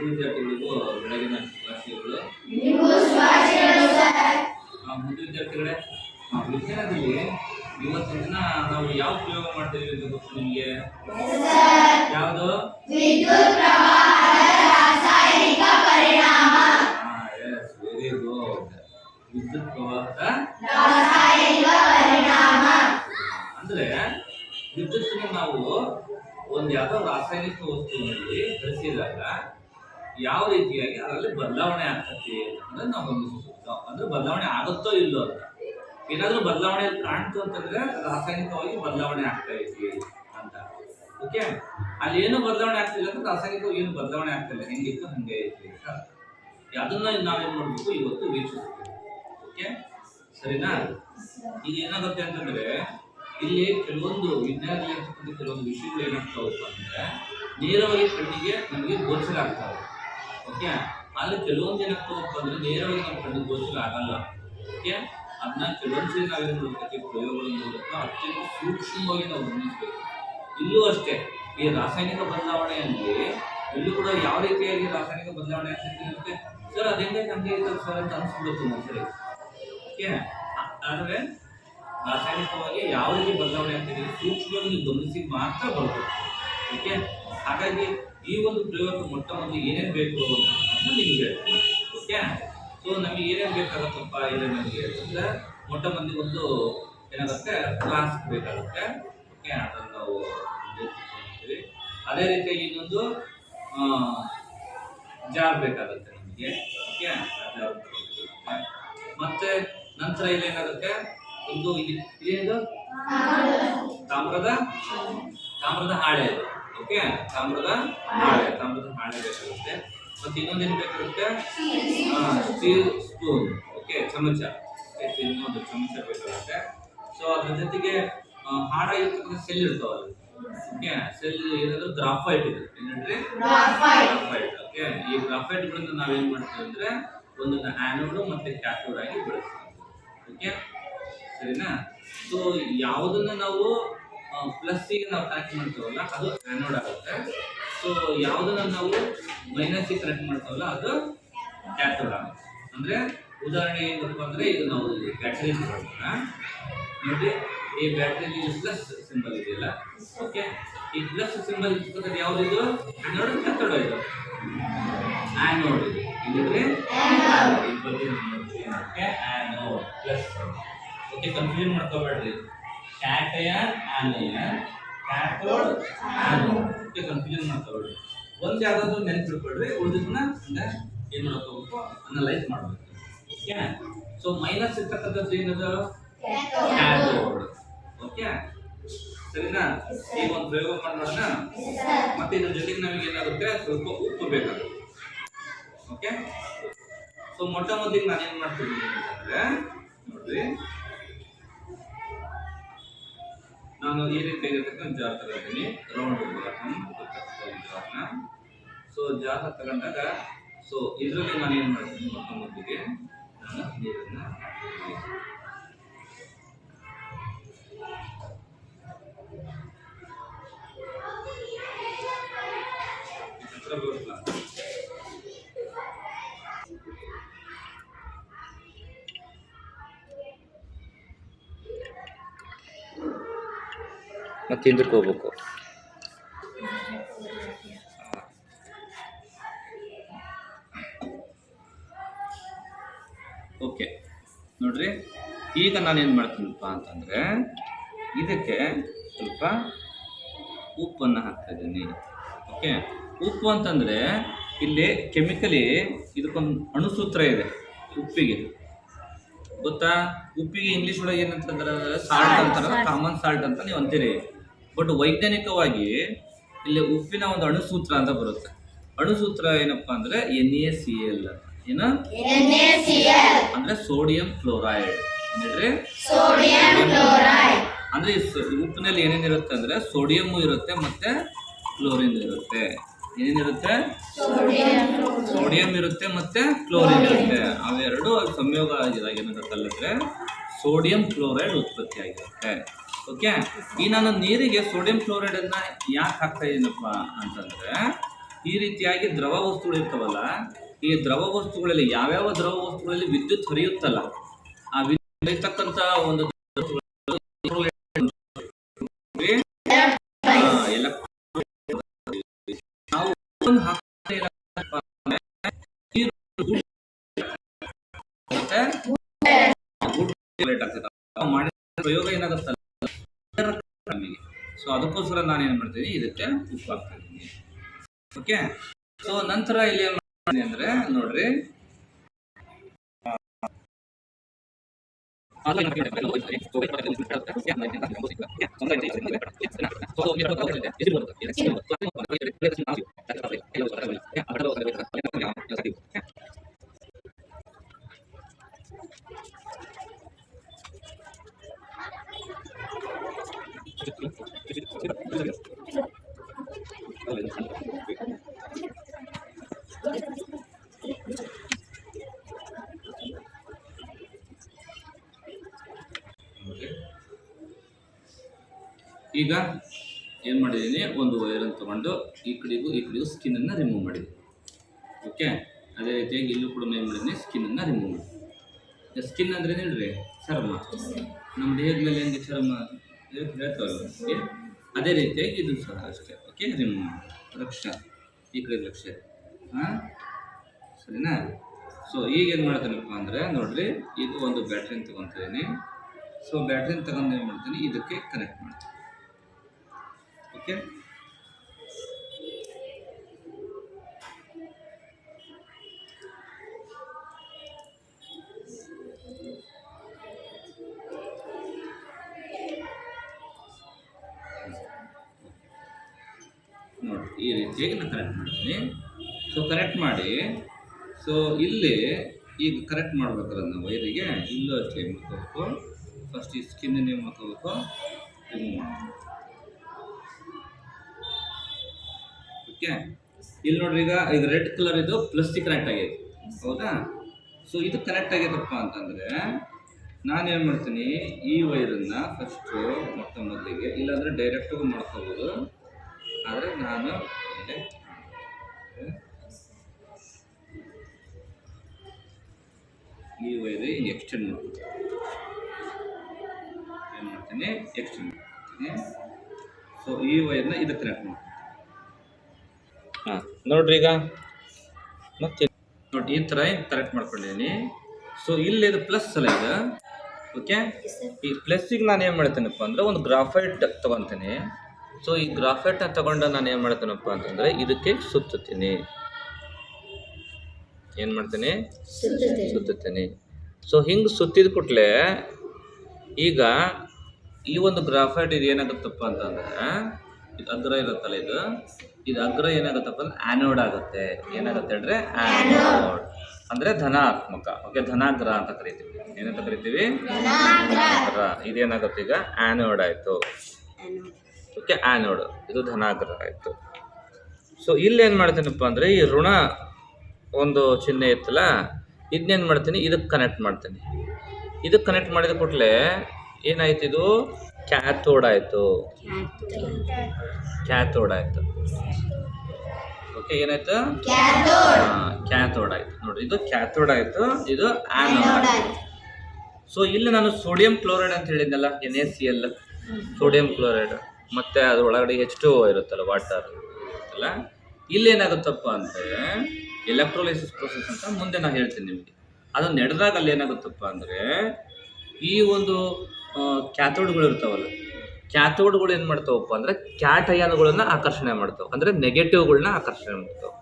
ವಿದ್ಯಾರ್ಥಿಗಳಿಗೂ ಬೆಳಗಿನ ಶುಭಾಶಯಗಳು. ಮುಂದೆ ವಿದ್ಯಾರ್ಥಿಗಳೇ, ವಿಜ್ಞಾನದಲ್ಲಿ ಇವತ್ತಿನ ದಿನ ನಾವು ಯಾವ ಪ್ರಯೋಗ ಮಾಡ್ತೀವಿ ಅಂತ ಗೊತ್ತು ನಿಮಗೆ? ಯಾವುದು? Very good. ವಿದ್ಯುತ್ ಪ್ರವಾಹದ ಅಂದ್ರೆ ವಿದ್ಯುತ್ನ ನಾವು ಒಂದು ಯಾವುದೋ ರಾಸಾಯನಿಕ ವಸ್ತುವಿನಲ್ಲಿ ಬಳಸಿದಾಗ ಯಾವ ರೀತಿಯಾಗಿ ಅದರಲ್ಲಿ ಬದಲಾವಣೆ ಆಗ್ತದೆ ಅಂದ್ರೆ ನಾವು ಗಮನಿಸಬಹುದು. ಅಂದ್ರೆ ಬದಲಾವಣೆ ಆಗುತ್ತೋ ಇಲ್ಲೋ ಅಂತ. ಏನಾದ್ರೂ ಬದಲಾವಣೆ ಕಾಣ್ತು ಅಂತಂದ್ರೆ ರಾಸಾಯನಿಕವಾಗಿ ಬದಲಾವಣೆ ಆಗ್ತಾ ಇದೆ ಅಂತ. ಓಕೆ, ಅಲ್ಲಿ ಏನು ಬದಲಾವಣೆ ಆಗ್ತಿಲ್ಲ ಅಂದ್ರೆ ರಾಸಾಯನಿಕವಾಗಿ ಏನು ಬದಲಾವಣೆ ಆಗ್ತಿಲ್ಲ, ಹೆಂಗಿತ್ತು ಹಂಗೆ ಐತಿ ಅಂತ. ಅದನ್ನ ನಾವೇನ್ ಮಾಡ್ಬೇಕು ಇವತ್ತು ವೀಕ್ಷಿಸ್ಬೇಕು. ಓಕೆ, ಸರಿನಾ? ಈಗ ಏನಾಗುತ್ತೆ ಅಂತಂದ್ರೆ ಇಲ್ಲಿ ಕೆಲವೊಂದು ವಿಜ್ಞಾನದಲ್ಲಿ ಇರ್ತಕ್ಕಂಥ ಕೆಲವೊಂದು ವಿಷಯಗಳು ಏನಾಗ್ತಾವಪ್ಪ ಅಂದ್ರೆ ನೇರವಾಗಿ ಕಣ್ಣಿಗೆ ನಮಗೆ ಗೋಚರ ಆಗ್ತಾವೆ. ಓಕೆ, ಅಲ್ಲಿ ಕೆಲವೊಂದು ಏನಾಗ್ತಾವಪ್ಪ ಅಂದ್ರೆ ನೇರವಾಗಿ ನಮ್ಮ ಕಣ್ಣಿಗೆ ಗೋಚರ ಆಗಲ್ಲ. ಓಕೆ, ಅದನ್ನ ಕೆಲವೊಂದ್ಸರಿ ನಾವೇನು ನೋಡ್ತೀವಿ ಪ್ರಯೋಗಗಳ ಮೂಲಕ ಅತ್ಯಂತ ಸೂಕ್ಷ್ಮವಾಗಿ ನಾವು ಗಮನಿಸಬೇಕು. ಇಲ್ಲೂ ಅಷ್ಟೇ ಈ ರಾಸಾಯನಿಕ ಬದಲಾವಣೆಯಲ್ಲಿ ಇಲ್ಲೂ ಕೂಡ ಯಾವ ರೀತಿಯಾಗಿ ರಾಸಾಯನಿಕ ಬದಲಾವಣೆ ಆಗ್ತಿರುತ್ತೆ ಸರ್, ಅದೇಂಗೆ ಹಂಗೆ ಇರ್ತದೆ ಸರ್ ಅಂತ ಅನ್ಸ್ಬಿಡುತ್ತೆ ಒಂದ್ಸರಿ. ಓಕೆ, ಆದರೆ ರಾಸಾಯನಿಕವಾಗಿ ಯಾವ ರೀತಿ ಬದಲಾವಣೆ ಆಗ್ತಿದೆ ಸೂಕ್ಷ್ಮವಾಗಿ ನೀವು ಗಮನಿಸಿ ಮಾತ್ರ ಬರಬೇಕು. ಓಕೆ, ಹಾಗಾಗಿ ಈ ಒಂದು ಪ್ರಯೋಗ ಮೊಟ್ಟ ಮೊದಲು ಏನೇನು ಬೇಕು ಅಂತ ನಿಮ್ಗೆ ಹೇಳ್ತೀನಿ. ಓಕೆ, ಸೊ ನಮಗೆ ಏನೇನು ಬೇಕಾಗುತ್ತಪ್ಪ ಇದೆ ನಮಗೆ ಅಂತಂದ್ರೆ ಮೊಟ್ಟ ಮೊದಲಿಗೆ ಒಂದು ಏನಾಗುತ್ತೆ ಫ್ಲಾಸ್ಕ್ ಬೇಕಾಗುತ್ತೆ. ಓಕೆ, ಅದನ್ನು ನಾವು ಮಾಡ್ತೀವಿ. ಅದೇ ರೀತಿಯಾಗಿ ಇನ್ನೊಂದು ಜಾರ್ ಬೇಕಾಗುತ್ತೆ ನಮಗೆ. ಓಕೆ, ಜಾರ್ ಮತ್ತೆ ನಂತರ ಇಲ್ಲಿ ಏನಾಗುತ್ತೆ ಒಂದು ಇದೇನಿದು ತಾಮ್ರದ ಹಾಳೆ. ಓಕೆ, ತಾಮ್ರದ ಹಾಳೆ ಬೇಕಾಗುತ್ತೆ. ಮತ್ತೆ ಇನ್ನೊಂದೇನು ಬೇಕಾಗುತ್ತೆ ಸ್ಟೀಲ್ ಸ್ಪೂನ್. ಓಕೆ, ಚಮಚ. ಇನ್ನೊಂದು ಚಮಚ ಬೇಕಾಗುತ್ತೆ. ಸೊ ಅದ್ರ ಜೊತೆಗೆ ಹಾಡ ಇರ್ತಕ್ಕಂಥ ಸೆಲ್ ಇರ್ತಾವಲ್ಲ. ಓಕೆ, ಸೆಲ್ ಏನಾದ್ರು ಗ್ರಾಫೈಟ್ ಇದೆ. ಏನಂದ್ರೆ ಗ್ರಾಫೈಟ್. ಓಕೆ, ಈ ಗ್ರಾಫೈಟ್ಗಳಿಂದ ನಾವೇನ್ ಮಾಡ್ತೀವಿ ಅಂದ್ರೆ ಒಂದನ್ನ ಆನೋಡ್ ಮತ್ತೆ ಕ್ಯಾಥೋಡ್ ಆಗಿ ಬಳಸ್ತೀವಿ. ಓಕೆ, ಸರಿನಾ? ಸೊ ಯಾವುದನ್ನ ನಾವು ಪ್ಲಸ್ಸಿಗೆ ನಾವು ಕನೆಕ್ಟ್ ಮಾಡ್ತೀವಲ್ಲ ಅದು ಆನೋಡ್ ಆಗುತ್ತೆ. ಸೊ ಯಾವುದನ್ನ ನಾವು ಮೈನಸ್ಸಿಗೆ ಕನೆಕ್ಟ್ ಮಾಡ್ತೀವಲ್ಲ ಅದು ಕ್ಯಾಥೋಡ್ ಆಗುತ್ತೆ. ಅಂದ್ರೆ ಉದಾಹರಣೆ ಏನಪ್ಪ ಅಂದ್ರೆ ಈಗ ನಾವು ಬ್ಯಾಟರಿ ನೋಡಿ, ಈ ಬ್ಯಾಟರಿಯಲ್ಲಿ ಪ್ಲಸ್ ಸಿಂಬಲ್ ಇದೆಯಲ್ಲ. ಓಕೆ, ಈ ಪ್ಲಸ್ ಸಿಂಬಲ್ ಇರ್ತಕ್ಕಂಥ ಯಾವುದಿದು ಆನೋಡ್ ಕ್ಯಾಥೋಡ್ ಇದು ಆನೋಡ್. ಇಲ್ಲಿದ್ರೆ ಆನೋಡ್ ಪ್ಲಸ್. ಓಕೆ, ಕನ್ಫ್ಯೂಷನ್ ಮಾಡ್ಕೋಬೇಡ್ರಿ. Cation anion, cathode anode. Okay, confusion ಮಾಡ್ಕೋಬೇಡ್ರಿ. ಒಂದು ಯಾವ್ದಾದ್ರು ನೆನಪಿಟ್ಕೊಳ್ರಿ, ಉಳಿದನ್ನ ಏನು ಮಾಡ್ಕೋಬೇಕು ಅನಲೈಸ್ ಮಾಡಬೇಕು. ಓಕೆ, ಸೊ ಮೈನಸ್ ಇರ್ತಕ್ಕಂಥದ್ದು ಏನದು ಕ್ಯಾಥೋಡ್. ಓಕೆ, ಸರಿನಾ? ಈಗ ಒಂದು ಪ್ರಯೋಗ ಮಾಡೋಣ. ಮತ್ತೆ ಇದ್ರ ಜೊತೆಗೆ ನಮಗೆ ಏನಾಗುತ್ತೆ ಸ್ವಲ್ಪ ಉಪ್ಪು ಬೇಕಾಗುತ್ತೆ. ಓಕೆ, ಸೊ ಮೊಟ್ಟ ಮೊದಲಿಗೆ ನಾನೇನ್ ಮಾಡ್ತೀನಿ ಅಂತಂದ್ರೆ ನೋಡ್ರಿ, ನಾನು ಈ ರೀತಿ ಇರತಕ್ಕಂಥ ಜಾರ್ ತಗೊಂಡಿನಿ, ರೌಂಡ್ ಜಾರ್ನ. ಸೊ ಜಾರ್ನ ತಗೊಂಡಾಗ ಸೊ ಇದರಲ್ಲಿ ನಾನು ಏನ್ ಮಾಡ್ತೀನಿ ಮೊಟ್ಟ ಮೊದಲಿಗೆ ನಾನು ನೀರನ್ನ ಮತ್ತೆ ಹಿಂದಕ್ಕೆ ಹೋಗ್ಬೇಕು. ಓಕೆ, ನೋಡ್ರಿ, ಈಗ ನಾನೇನು ಮಾಡ್ತೀನಪ್ಪ ಅಂತಂದ್ರೆ ಇದಕ್ಕೆ ಸ್ವಲ್ಪ ಉಪ್ಪನ್ನು ಹಾಕ್ತಾ ಇದ್ದೀನಿ. ಓಕೆ, ಉಪ್ಪು ಅಂತಂದ್ರೆ ಇಲ್ಲಿ ಕೆಮಿಕಲಿ ಇದಕ್ಕೊಂದು ಅಣುಸೂತ್ರ ಇದೆ ಉಪ್ಪಿಗೆ, ಗೊತ್ತಾ? ಉಪ್ಪಿಗೆ ಇಂಗ್ಲಿಷ್ ಒಳಗೆ ಏನಂತಂದ್ರೆ ಸಾಲ್ಟ್ ಅಂತಾರ, ಕಾಮನ್ ಸಾಲ್ಟ್ ಅಂತ ನೀವು ಅಂತೀರಿ. ಬಟ್ ವೈಜ್ಞಾನಿಕವಾಗಿ ಇಲ್ಲಿ ಉಪ್ಪಿನ ಒಂದು ಅಣುಸೂತ್ರ ಅಂತ ಬರುತ್ತೆ. ಅಣುಸೂತ್ರ ಏನಪ್ಪಾ ಅಂದ್ರೆ NaCl. ಏನು ಅಂದ್ರೆ ಸೋಡಿಯಂ ಕ್ಲೋರೈಡ್. ಏನಿದ್ರೆ ಅಂದ್ರೆ ಉಪ್ಪಿನಲ್ಲಿ ಏನೇನಿರುತ್ತೆ ಅಂದ್ರೆ ಸೋಡಿಯಂ ಇರುತ್ತೆ ಮತ್ತೆ ಕ್ಲೋರಿನ್ ಇರುತ್ತೆ. ಏನೇನಿರುತ್ತೆ? ಸೋಡಿಯಂ ಇರುತ್ತೆ ಮತ್ತೆ ಕ್ಲೋರಿನ್ ಇರುತ್ತೆ. ಅವೆರಡು ಸಂಯೋಗ ಆಗಿದಾಗ ಏನಾಗುತ್ತಲ್ಲಂದ್ರೆ ಸೋಡಿಯಂ ಕ್ಲೋರೈಡ್ ಉತ್ಪತ್ತಿ ಆಗಿರುತ್ತೆ. ಓಕೆ, ಈ ನಾನು ನೀರಿಗೆ ಸೋಡಿಯಂ ಕ್ಲೋರೈಡ್ ಅನ್ನ ಯಾಕೆ ಹಾಕ್ತಾ ಇದ್ದೀನಪ್ಪ ಅಂತಂದ್ರೆ ಈ ರೀತಿಯಾಗಿ ದ್ರವ ವಸ್ತುಗಳು ಇರ್ತಾವಲ್ಲ, ಈ ದ್ರವ ವಸ್ತುಗಳಲ್ಲಿ ಯಾವ್ಯಾವ ದ್ರವ ವಸ್ತುಗಳಲ್ಲಿ ವಿದ್ಯುತ್ ಹರಿಯುತ್ತಲ್ಲ, ಆ ವಿದ್ಯುತ್ ಹರಿಯತಕ್ಕಂತ ಒಂದು ಮಾಡಿದ ಪ್ರಯೋಗ ಏನಾಗುತ್ತಲ್ಲ ನಮಗೆ. ಸೊ ಅದಕ್ಕೋಸ್ಕರ ನಾನು ಏನ್ ಮಾಡ್ತೀನಿ, ಇದಕ್ಕೆ ಉಪ್ಪು ಹಾಕ್ತಾ ಇದ್ದೀನಿ. ಓಕೆ. ಸೊ ನಂತರ ಇಲ್ಲಿ ಏನ್ ಮಾಡ್ತೀನಿ ಅಂದ್ರೆ ನೋಡ್ರಿ, ಈಗ ಏನು ಮಾಡಿದ್ದೀನಿ, ಒಂದು ವೈರನ್ನು ತಗೊಂಡು ಈ ಕಡೆಗೂ ಸ್ಕಿನ್ನನ್ನು ರಿಮೂವ್ ಮಾಡಿದ್ದೀನಿ. ಓಕೆ. ಅದೇ ರೀತಿಯಾಗಿ ಇಲ್ಲೂ ಕೂಡ ಏನು ಮಾಡಿದ್ದೀನಿ, ಸ್ಕಿನ್ನನ್ನು ರಿಮೂವ್ ಮಾಡಿ. ಸ್ಕಿನ್ ಅಂದ್ರೆ ಹೇಳ್ರಿ ಚರ್ಮ, ನಮ್ಮ ದೇಹದ ಮೇಲೆ ಹೆಂಗೆ ಚರ್ಮ ಹೇಳ್ತಾವಲ್ಲ, ಅದೇ ರೀತಿಯಾಗಿ ಇದು ಸಹ ಅಷ್ಟೇ. ಓಕೆ. ರಿಮೂವ್ ಮಾಡಿ. ರಕ್ಷಾ ಈ ಕಡೆ ರಕ್ಷೆ, ಹಾಂ ಸರಿನಾ. ಸೊ ಈಗ ಏನು ಮಾಡ್ತೀನಪ್ಪ ಅಂದರೆ ನೋಡ್ರಿ, ಈಗ ಒಂದು ಬ್ಯಾಟ್ರಿನ ತೊಗೊತಿದ್ದೀನಿ. ಸೊ ಬ್ಯಾಟ್ರಿನ ತಗೊಂಡು ಏನು ಮಾಡ್ತೀನಿ, ಇದಕ್ಕೆ ಕನೆಕ್ಟ್ ಮಾಡ್ತೀನಿ. ಓಕೆ. ನೋಡಿ ಈ ರೀತಿಯಾಗಿ ನಾನು ಕನೆಕ್ಟ್ ಮಾಡ್ತೀನಿ. ಸೊ ಕನೆಕ್ಟ್ ಮಾಡಿ, ಸೊ ಇಲ್ಲಿ ಈಗ ಕನೆಕ್ಟ್ ಮಾಡ್ಬೇಕಾದ್ರೆ ನಾವು ವೈರಿಗೆ ಇಲ್ಲೂ ಅಷ್ಟೇ ಮಾಡ್ಕೋಬೇಕು. ಫಸ್ಟ್ ಈ ಸ್ಕಿನ್ ನೀವು ಮಾಡ್ಕೋಬೇಕು, ರಿಮೂವ್ ಮಾಡಿ. ಓಕೆ. ಇಲ್ಲಿ ನೋಡ್ರಿ, ಈಗ ರೆಡ್ ಕಲರ್ ಇದು ಪ್ಲಸ್ಗೆ ಕನೆಕ್ಟ್ ಆಗೈತೆ, ಹೌದಾ. ಸೊ ಇದು ಕನೆಕ್ಟ್ ಆಗೈತಪ್ಪ ಅಂತಂದರೆ ನಾನೇನು ಮಾಡ್ತೀನಿ, ಈ ವೈರನ್ನು ಫಸ್ಟು ಮೊದಲಿಗೆ, ಇಲ್ಲಾಂದರೆ ಡೈರೆಕ್ಟಾಗೂ ಮಾಡ್ಕೋಬೋದು, ಆದರೆ ನಾನು ಈ ವೈರ್ ಎಕ್ಸ್ಟೆಂಡ್ ಮಾಡ್ತೀನಿ. ಏನು ಮಾಡ್ತೀನಿ, ಎಕ್ಸ್ಟೆಂಡ್ ಮಾಡ್ತೀನಿ. ಸೊ ಈ ವೈರ್ನ ಇದಕ್ಕೆ ಕನೆಕ್ಟ್ ಮಾಡ್ತೀನಿ. ಹಾಂ ನೋಡ್ರಿ, ಈಗ ಮತ್ತೆ ನೋಡಿ ಈ ಥರ ಕರೆಕ್ಟ್ ಮಾಡ್ಕೊಂಡಿದ್ದೀನಿ. ಸೊ ಇಲ್ಲಿ ಇದು ಪ್ಲಸ್ ಅಲ್ಲ ಈಗ. ಓಕೆ. ಈ ಪ್ಲಸ್ಸಿಗೆ ನಾನು ಏನು ಮಾಡ್ತೀನಪ್ಪ ಅಂದರೆ ಒಂದು ಗ್ರಾಫೈಟ್ ತೊಗೊತೀನಿ. ಸೊ ಈ ಗ್ರಾಫೈಟ್ನ ತೊಗೊಂಡು ನಾನು ಏನು ಮಾಡ್ತೀನಪ್ಪ ಅಂತಂದರೆ ಇದಕ್ಕೆ ಸುತ್ತುತ್ತೀನಿ. ಏನು ಮಾಡ್ತೀನಿ, ಸುತ್ತುತ್ತೀನಿ. ಸೊ ಹಿಂಗೆ ಸುತ್ತಿದ ಕೂಡಲೇ ಈಗ ಈ ಒಂದು ಗ್ರಾಫೈಟ್ ಇದು ಏನಾಗುತ್ತಪ್ಪ ಅಂತಂದರೆ, ಇದು ಅಗ್ರ ಇರುತ್ತಲ್ಲ, ಇದು ಅಗ್ರ ಏನಾಗುತ್ತಪ್ಪ ಅಂದ್ರೆ ಆ್ಯನೋಡ್ ಆಗುತ್ತೆ. ಏನಾಗುತ್ತೆ ಅಂದರೆ ಆ್ಯನೋಡ್ ಅಂದರೆ ಧನಾತ್ಮಕ. ಓಕೆ. ಧನಾಗ್ರ ಅಂತ ಕರಿತೀವಿ. ಏನಂತ ಕರಿತೀವಿ, ಧನಾಗ್ರ. ಇದೇನಾಗುತ್ತೆ, ಈಗ ಆ್ಯನೋಡ್ ಆಯಿತು. ಓಕೆ. ಆ್ಯನೋಡ್ ಇದು ಧನಾಗ್ರ ಆಯಿತು. ಸೊ ಇಲ್ಲೇನು ಮಾಡ್ತೀನಪ್ಪ ಅಂದರೆ ಈ ಋಣ ಒಂದು ಚಿಹ್ನೆ ಇತ್ತಲ್ಲ, ಇದನ್ನೇನು ಮಾಡ್ತೀನಿ, ಇದಕ್ಕೆ ಕನೆಕ್ಟ್ ಮಾಡ್ತೀನಿ. ಇದಕ್ಕೆ ಕನೆಕ್ಟ್ ಮಾಡಿದ ಕೂಡಲೇ ಏನಾಯ್ತು, ಇದು ಕ್ಯಾಥೋಡ್ ಆಯಿತು. ಕ್ಯಾಥೋಡ್ ಆಯಿತು. ಓಕೆ. ಏನಾಯ್ತು, ಕ್ಯಾಥೋಡ್ ಆಯಿತು. ನೋಡಿ, ಇದು ಕ್ಯಾಥೋಡ್ ಆಯಿತು, ಇದು ಆ್ಯನೋಡ್ ಆಯಿತು. ಸೊ ಇಲ್ಲಿ ನಾನು ಸೋಡಿಯಂ ಕ್ಲೋರೈಡ್ ಅಂತ ಹೇಳಿದ್ನಲ್ಲ, NaCl, ಸೋಡಿಯಂ ಕ್ಲೋರೈಡ್, ಮತ್ತು ಅದು ಒಳಗಡೆ H2O ಇರುತ್ತಲ್ಲ, ವಾಟರ್ ಇರುತ್ತಲ್ಲ. ಇಲ್ಲೇನಾಗುತ್ತಪ್ಪ ಅಂದರೆ ಎಲೆಕ್ಟ್ರೋಲೈಸಿಸ್ ಪ್ರೊಸೆಸ್ ಅಂತ ಮುಂದೆ ನಾನು ಹೇಳ್ತೀನಿ ನಿಮಗೆ. ಅದು ನಡೆದಾಗ ಅಲ್ಲಿ ಏನಾಗುತ್ತಪ್ಪ ಅಂದರೆ ಈ ಒಂದು ಕ್ಯಾಥೋಡ್ಗಳು ಇರ್ತಾವಲ್ಲ, ಕ್ಯಾಥೋಡ್ಗಳು ಏನು ಮಾಡ್ತಾವಪ್ಪ ಅಂದರೆ ಕ್ಯಾಟಯಾನ್ಗಳನ್ನು ಆಕರ್ಷಣೆ ಮಾಡ್ತಾವೆ, ಅಂದರೆ ನೆಗೆಟಿವ್ಗಳನ್ನ ಆಕರ್ಷಣೆ ಮಾಡ್ತಾವೆ.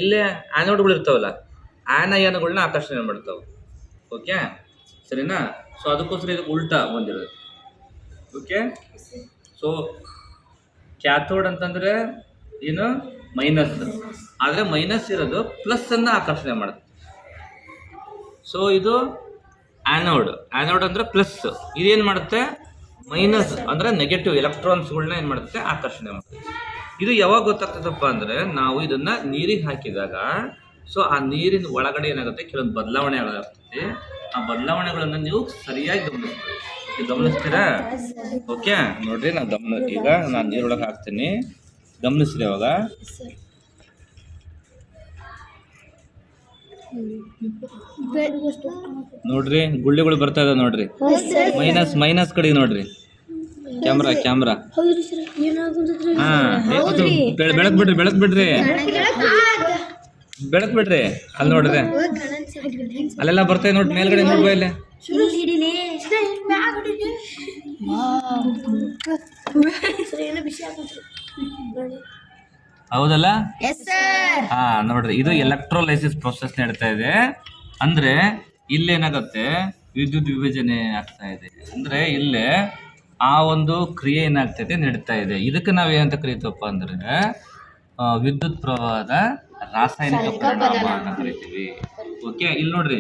ಇಲ್ಲೇ ಆ್ಯನೋಡ್ಗಳು ಇರ್ತಾವಲ್ಲ, ಆ್ಯನಯಾನ್ಗಳನ್ನ ಆಕರ್ಷಣೆ ಮಾಡ್ತಾವೆ. ಓಕೆ ಸರಿನಾ. ಸೊ ಅದಕ್ಕೋಸ್ಕರ ಇದಕ್ಕೆ ಉಲ್ಟಾ ಬಂದಿರೋದು. ಓಕೆ. ಸೊ ಕ್ಯಾಥೋಡ್ ಅಂತಂದರೆ ಏನು, ಮೈನಸ್. ಆದರೆ ಮೈನಸ್ ಇರೋದು ಪ್ಲಸ್ಸನ್ನು ಆಕರ್ಷಣೆ ಮಾಡುತ್ತೆ. ಸೊ ಇದು ಆ್ಯನೋಡ್. ಆ್ಯನೋಡ್ ಅಂದರೆ ಪ್ಲಸ್. ಇದೇನು ಮಾಡುತ್ತೆ, ಮೈನಸ್ ಅಂದರೆ ನೆಗೆಟಿವ್ ಎಲೆಕ್ಟ್ರಾನ್ಸ್ಗಳನ್ನ ಏನು ಮಾಡುತ್ತೆ, ಆಕರ್ಷಣೆ ಮಾಡುತ್ತೆ. ಇದು ಯಾವಾಗ ಗೊತ್ತಾಗ್ತದಪ್ಪ ಅಂದರೆ ನಾವು ಇದನ್ನು ನೀರಿಗೆ ಹಾಕಿದಾಗ, ಸೊ ಆ ನೀರಿನ ಒಳಗಡೆ ಏನಾಗುತ್ತೆ, ಕೆಲವೊಂದು ಬದಲಾವಣೆ ಆಗ್ತದೆ. ಆ ಬದಲಾವಣೆಗಳನ್ನು ನೀವು ಸರಿಯಾಗಿ ಗಮನಿಸ್ತೀರಾ. ಓಕೆ. ನೋಡಿರಿ, ಈಗ ನಾನು ನೀರೊಳಗೆ ಹಾಕ್ತೀನಿ. ಗಮನಿಸಿದೆ ಅವಾಗ ನೋಡ್ರಿ ಗುಳ್ಳಿಗಳು ಬರ್ತಾ ಇದಾವೆ ನೋಡ್ರಿ. ಮೈನಸ್ ಕಡೆಗೆ ನೋಡ್ರಿ ಕ್ಯಾಮ್ರಾ. ಹಾ ಬೆಳಕ್ ಬಿಡ್ರಿ ಅಲ್ಲಿ ನೋಡ್ರಿ ಅಲ್ಲೆಲ್ಲ ಬರ್ತಾವೆ ನೋಡಿ ಮೇಲ್ಗಡೆ ನೋಡ್ಬಾ ಇಲ್ಲೇ. ಹೌದಲ್ಲ? ಹಾ ನೋಡ್ರಿ ಇದು ಎಲೆಕ್ಟ್ರೋಲೈಸಿಸ್ ಪ್ರೊಸೆಸ್ ನಡೀತಾ ಇದೆ. ಅಂದ್ರೆ ಇಲ್ಲೇನಾಗತ್ತೆ ವಿದ್ಯುತ್ ವಿಭಜನೆ ಆಗ್ತಾ ಇದೆ. ಅಂದ್ರೆ ಇಲ್ಲೇ ಆ ಒಂದು ಕ್ರಿಯೆ ಏನಾಗ್ತೈತೆ ನಡೀತಾ ಇದೆ. ಇದಕ್ಕೆ ನಾವ್ ಏನಂತ ಕರಿತೀವಪ್ಪ ಅಂದ್ರೆ ವಿದ್ಯುತ್ ಪ್ರವಾಹದ ರಾಸಾಯನಿಕ ಪರಿಣಾಮ ಅಂತ ಕರಿತೀವಿ. ಓಕೆ ಇಲ್ಲಿ ನೋಡ್ರಿ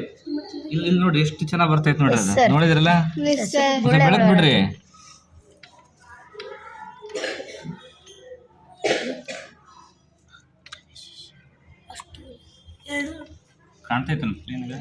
ಇಲ್ಲಿ ನೋಡ್ರಿ ಎಷ್ಟು ಚೆನ್ನಾಗಿ ಬರ್ತೈತೆ ನೋಡ್ರಿ ಅದು ನೋಡಿದ್ರಲ್ಲ. ಬೆಳಕ್ ಬಿಡ್ರಿ. ಕಾಣ್ತೈತಲ್ಲ ನಿಮ್ಗೆ?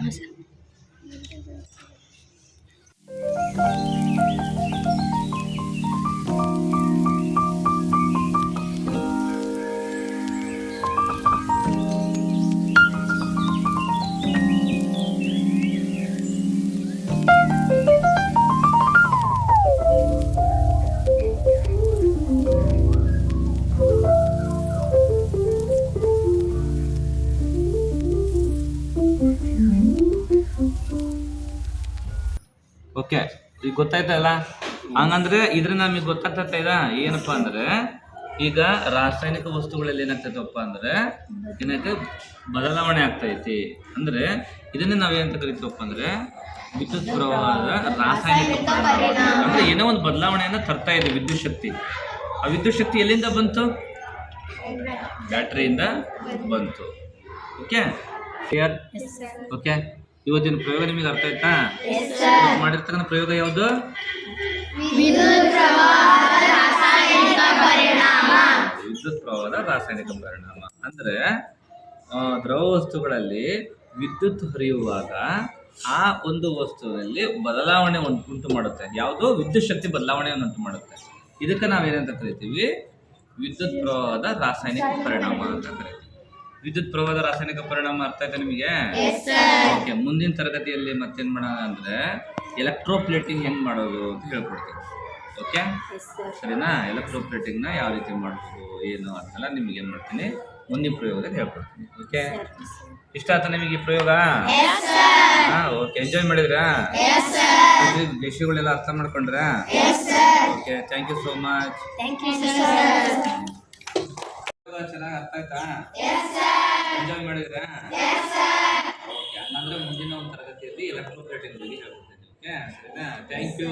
ಓಕೆ ಈಗ ಗೊತ್ತಾಯ್ತಲ್ಲ. ಹಂಗಂದ್ರೆ ಇದ್ರ ನಮಗೆ ಗೊತ್ತಾಗ್ತೈತ ಇದ ಏನಪ್ಪಾ ಅಂದ್ರೆ ಈಗ ರಾಸಾಯನಿಕ ವಸ್ತುಗಳಲ್ಲಿ ಏನಾಗ್ತೈತಪ್ಪ ಅಂದ್ರೆ ಏನಕ್ಕೆ ಬದಲಾವಣೆ ಆಗ್ತೈತಿ. ಅಂದ್ರೆ ಇದನ್ನೇ ನಾವೇನಂತ ಕರಿತೀವಪ್ಪ ಅಂದ್ರೆ ವಿದ್ಯುತ್ ಪ್ರವಾಹದ ರಾಸಾಯನಿಕ ಪರಿಣಾಮ. ಅಂದ್ರೆ ಏನೋ ಒಂದು ಬದಲಾವಣೆಯನ್ನ ತರ್ತಾ ಇದೆ ವಿದ್ಯುತ್ ಶಕ್ತಿ. ಆ ವಿದ್ಯುತ್ ಶಕ್ತಿ ಎಲ್ಲಿಂದ ಬಂತು? ಬ್ಯಾಟ್ರಿಯಿಂದ ಬಂತು. Okay clear? ಓಕೆ ಇವತ್ತಿನ ಪ್ರಯೋಗ ನಿಮಗೆ ಅರ್ಥ ಆಯ್ತಾ? ಮಾಡಿರ್ತಕ್ಕಂಥ ಪ್ರಯೋಗ ಯಾವುದು? ವಿದ್ಯುತ್ ಪ್ರವಾಹದ ರಾಸಾಯನಿಕ ಪರಿಣಾಮ. ಅಂದ್ರೆ ದ್ರವ ವಸ್ತುಗಳಲ್ಲಿ ವಿದ್ಯುತ್ ಹರಿಯುವಾಗ ಆ ಒಂದು ವಸ್ತುವಿನಲ್ಲಿ ಬದಲಾವಣೆ ಉಂಟು ಮಾಡುತ್ತೆ. ಯಾವುದು? ವಿದ್ಯುತ್ ಶಕ್ತಿ ಬದಲಾವಣೆಯನ್ನು ಉಂಟು ಮಾಡುತ್ತೆ. ಇದಕ್ಕೆ ನಾವೇನಂತ ಕರಿತೀವಿ? ವಿದ್ಯುತ್ ಪ್ರವಾಹದ ರಾಸಾಯನಿಕ ಪರಿಣಾಮ ಅಂತ ಕರಿತೀವಿ. ವಿದ್ಯುತ್ ಪ್ರವಾಹದ ರಾಸಾಯನಿಕ ಪರಿಣಾಮ ಅರ್ಥ ಆಯ್ತಾ ನಿಮಗೆ? ಓಕೆ ಮುಂದಿನ ತರಗತಿಯಲ್ಲಿ ಮತ್ತೇನ್ ಮಾಡೋಣ ಅಂದ್ರೆ ಎಲೆಕ್ಟ್ರೋಪ್ಲೇಟಿಂಗ್ ಹೆಂಗ್ ಮಾಡೋದು ಅಂತ ಹೇಳ್ಕೊಡ್ತೀನಿ. ಓಕೆ ಸರಿನಾ? ಎಲೆಕ್ಟ್ರೋಪ್ಲೇಟಿಂಗ್ನ ಯಾವ ರೀತಿ ಮಾಡ್ಬೋದು ಏನು ಅಂತೆಲ್ಲ ನಿಮ್ಗೆ ಏನು ಮಾಡ್ತೀನಿ ಮುಂದಿನ ಪ್ರಯೋಗದಲ್ಲಿ ಹೇಳ್ಕೊಡ್ತೀನಿ. ಓಕೆ ಇಷ್ಟ ಆಯ್ತಾ ನಿಮಗೆ ಈ ಪ್ರಯೋಗ? ಓಕೆ ಎಂಜಾಯ್ ಮಾಡಿದ್ರಾ? ವಿಷಯಗಳೆಲ್ಲ ಅರ್ಥ ಮಾಡ್ಕೊಂಡ್ರಾ? Okay thank you so much. ಚೆನ್ನಾಗಿ ಅರ್ಥ ಆಯ್ತಾ? ಎಂಜಾಯ್ ಮಾಡಿದ್ರಾ? ಓಕೆ ಹಂಗಂದ್ರೆ ಮುಂದಿನ ಒಂದು ತರಗತಿಯಲ್ಲಿ ಎಲೆಕ್ಟ್ರೋಪ್ಲೇಟಿಂಗ್ ಬಗ್ಗೆ ಹೇಳ್ಕೊಡ್ತೀನಿ. ಓಕೆ ಸರಿನಾ? Thank you.